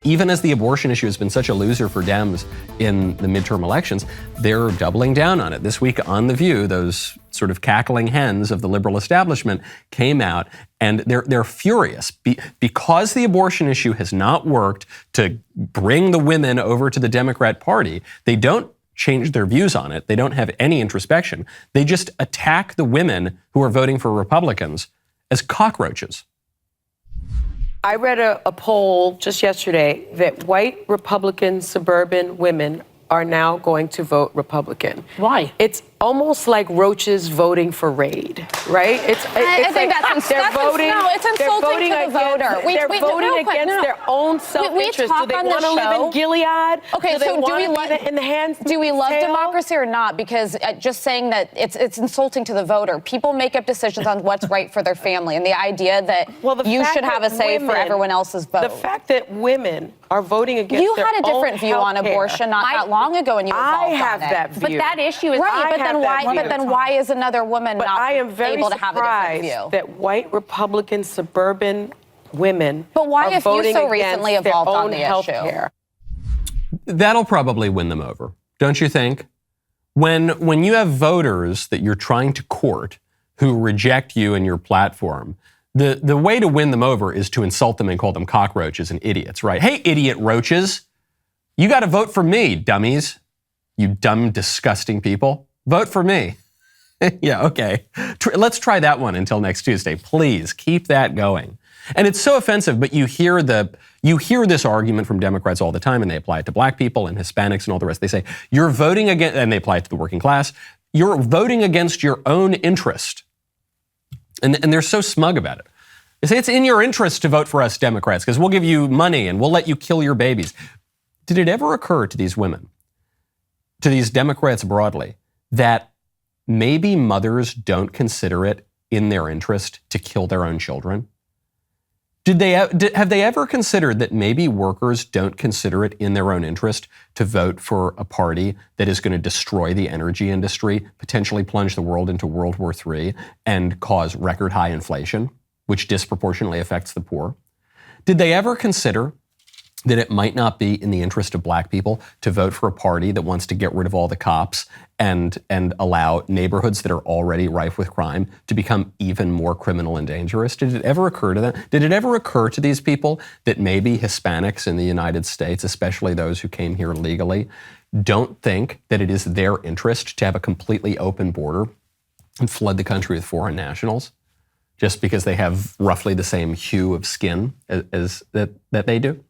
Even as the abortion issue has been such a loser for Dems in the midterm elections, they're doubling down on it. This week on The View, those sort of cackling hens of the liberal establishment came out and they're furious because the abortion issue has not worked to bring the women over to the Democrat Party. They don't change their views on it. They don't have any introspection. They just attack the women who are voting for Republicans as cockroaches. I read a poll just yesterday that white Republican suburban women are now going to vote Republican. Why? It's almost like Roaches voting for Raid, right? I think that's they're voting. No, it's insulting to the voter. They're voting against their own self-interest. Do they want to live in Gilead? Okay, so do we in the hands? Do we love democracy or not? Because just saying that it's insulting to the voter. People make up decisions on what's right for their family, and the idea that you should have a say for everyone else's vote. The fact that women are voting against you their had a own different view on abortion not that long ago, and you I have that view. But that issue is right. But then why is another woman not able to have a different view? That white Republican suburban women but why are have you voting so recently against evolved their on own the healthcare. issue? That'll probably win them over, don't you think? When you have voters that you're trying to court who reject you and your platform, the way to win them over is to insult them and call them cockroaches and idiots, right? Hey, idiot roaches, you got to vote for me, dummies. You dumb, disgusting people. Vote for me. Yeah, okay. Let's try that one until next Tuesday. Please keep that going. And it's so offensive, but you hear this argument from Democrats all the time, and they apply it to black people and Hispanics and all the rest. They say, you're voting against, and they apply it to the working class, you're voting against your own interest. And they're so smug about it. They say it's in your interest to vote for us Democrats because we'll give you money and we'll let you kill your babies. Did it ever occur to these women, to these Democrats broadly, that maybe mothers don't consider it in their interest to kill their own children? Have they ever considered that maybe workers don't consider it in their own interest to vote for a party that is going to destroy the energy industry, potentially plunge the world into World War III, and cause record high inflation, which disproportionately affects the poor? Did they ever consider that it might not be in the interest of black people to vote for a party that wants to get rid of all the cops and allow neighborhoods that are already rife with crime to become even more criminal and dangerous? Did it ever occur to them? Did it ever occur to these people that maybe Hispanics in the United States, especially those who came here legally, don't think that it is their interest to have a completely open border and flood the country with foreign nationals just because they have roughly the same hue of skin as that they do?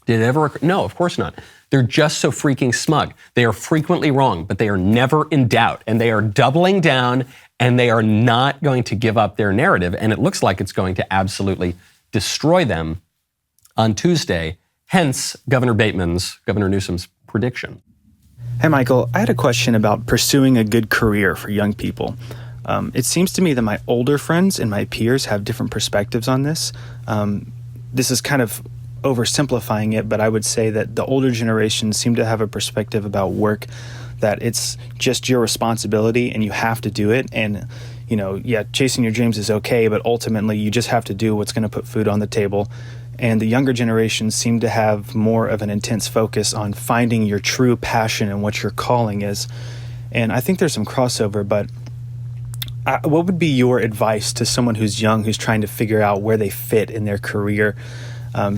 Did it ever occur? No, of course not. They're just so freaking smug. They are frequently wrong, but they are never in doubt. And they are doubling down, and they are not going to give up their narrative. And it looks like it's going to absolutely destroy them on Tuesday. Hence, Governor Newsom's prediction. Hey, Michael, I had a question about pursuing a good career for young people. It seems to me that my older friends and my peers have different perspectives on this. This is kind of oversimplifying it, but I would say that the older generation seem to have a perspective about work that it's just your responsibility and you have to do it. And, chasing your dreams is okay, but ultimately you just have to do what's going to put food on the table. And the younger generations seem to have more of an intense focus on finding your true passion and what your calling is. And I think there's some crossover, but what would be your advice to someone who's young, who's trying to figure out where they fit in their career?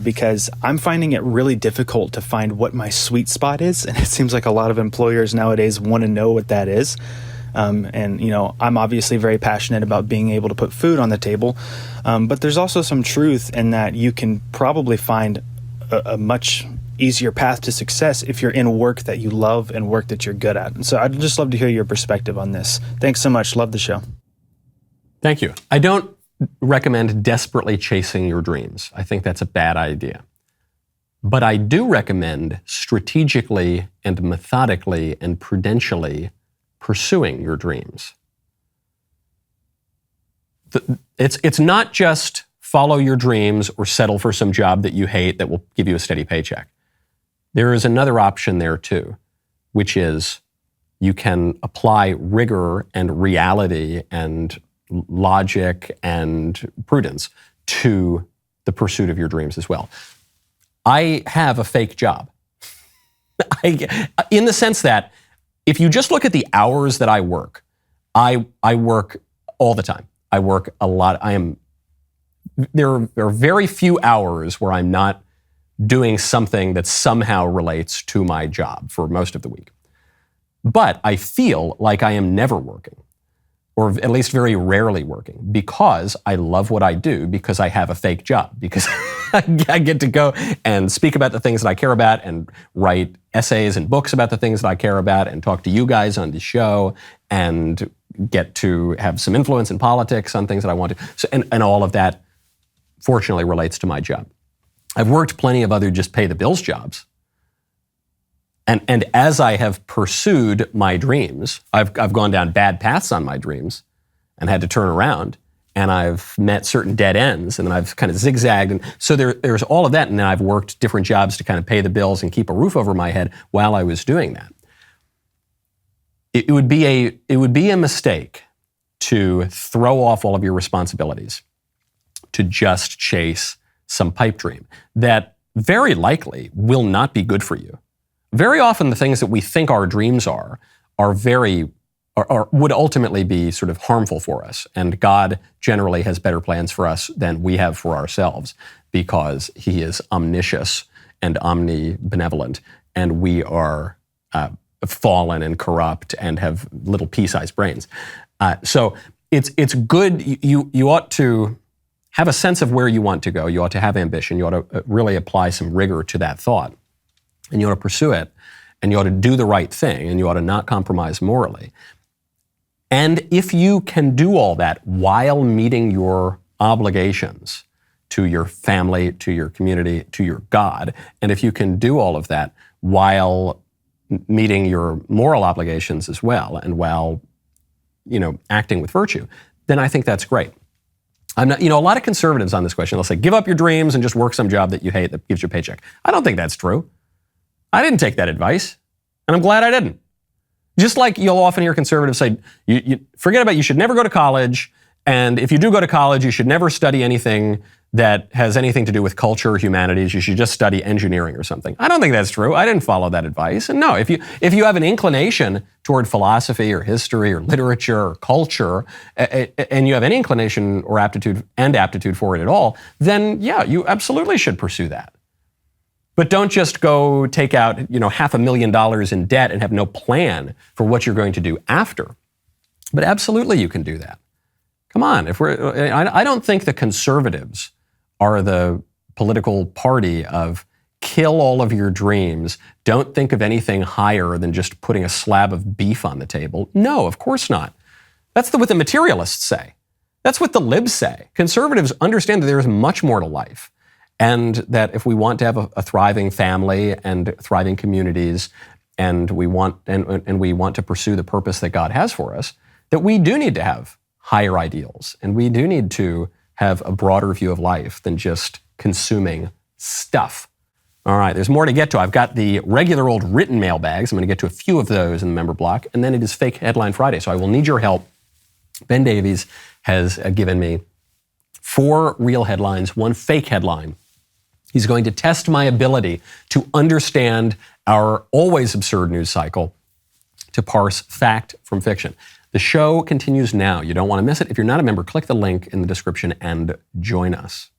Because I'm finding it really difficult to find what my sweet spot is. And it seems like a lot of employers nowadays want to know what that is. I'm obviously very passionate about being able to put food on the table. But there's also some truth in that you can probably find a much easier path to success if you're in work that you love and work that you're good at. And so I'd just love to hear your perspective on this. Thanks so much. Love the show. Thank you. I don't recommend desperately chasing your dreams. I think that's a bad idea. But I do recommend strategically and methodically and prudentially pursuing your dreams. It's not just follow your dreams or settle for some job that you hate that will give you a steady paycheck. There is another option there too, which is you can apply rigor and reality and logic and prudence to the pursuit of your dreams as well. I have a fake job. In the sense that if you just look at the hours that I work work all the time. I work a lot. There are very few hours where I'm not doing something that somehow relates to my job for most of the week. But I feel like I am never working, or at least very rarely working, because I love what I do, because I have a fake job, because I get to go and speak about the things that I care about and write essays and books about the things that I care about and talk to you guys on the show and get to have some influence in politics on things that I want to. So, and all of that, fortunately, relates to my job. I've worked plenty of other just pay the bills jobs. And as I have pursued my dreams, I've gone down bad paths on my dreams and had to turn around, and I've met certain dead ends, and then I've kind of zigzagged. And so there's all of that, and then I've worked different jobs to kind of pay the bills and keep a roof over my head while I was doing that. It would be a mistake to throw off all of your responsibilities to just chase some pipe dream that very likely will not be good for you. Very often the things that we think our dreams are would ultimately be sort of harmful for us. And God generally has better plans for us than we have for ourselves, because he is omniscient and omnibenevolent, and we are fallen and corrupt and have little pea-sized brains. So it's good. You ought to have a sense of where you want to go. You ought to have ambition. You ought to really apply some rigor to that thought. And you ought to pursue it, and you ought to do the right thing, and you ought to not compromise morally. And if you can do all that while meeting your obligations to your family, to your community, to your God, and if you can do all of that while meeting your moral obligations as well, and while, acting with virtue, then I think that's great. I'm not, a lot of conservatives on this question, they'll say, give up your dreams and just work some job that you hate that gives you a paycheck. I don't think that's true. I didn't take that advice, and I'm glad I didn't. Just like you'll often hear conservatives say, you should never go to college, and if you do go to college, you should never study anything that has anything to do with culture or humanities. You should just study engineering or something. I don't think that's true. I didn't follow that advice. And no, if you have an inclination toward philosophy or history or literature or culture, and you have any inclination or aptitude for it at all, then yeah, you absolutely should pursue that. But don't just go take out, $500,000 in debt and have no plan for what you're going to do after. But absolutely you can do that. Come on, I don't think the conservatives are the political party of kill all of your dreams, don't think of anything higher than just putting a slab of beef on the table. No, of course not. That's what the materialists say. That's what the libs say. Conservatives understand that there is much more to life, and that if we want to have a thriving family and thriving communities, and we want to pursue the purpose that God has for us, that we do need to have higher ideals, and we do need to have a broader view of life than just consuming stuff. All right, there's more to get to. I've got the regular old written mailbags. I'm going to get to a few of those in the member block, and then it is Fake Headline Friday, so I will need your help. Ben Davies has given me 4 real headlines, 1 fake headline. He's going to test my ability to understand our always absurd news cycle, to parse fact from fiction. The show continues now. You don't want to miss it. If you're not a member, click the link in the description and join us.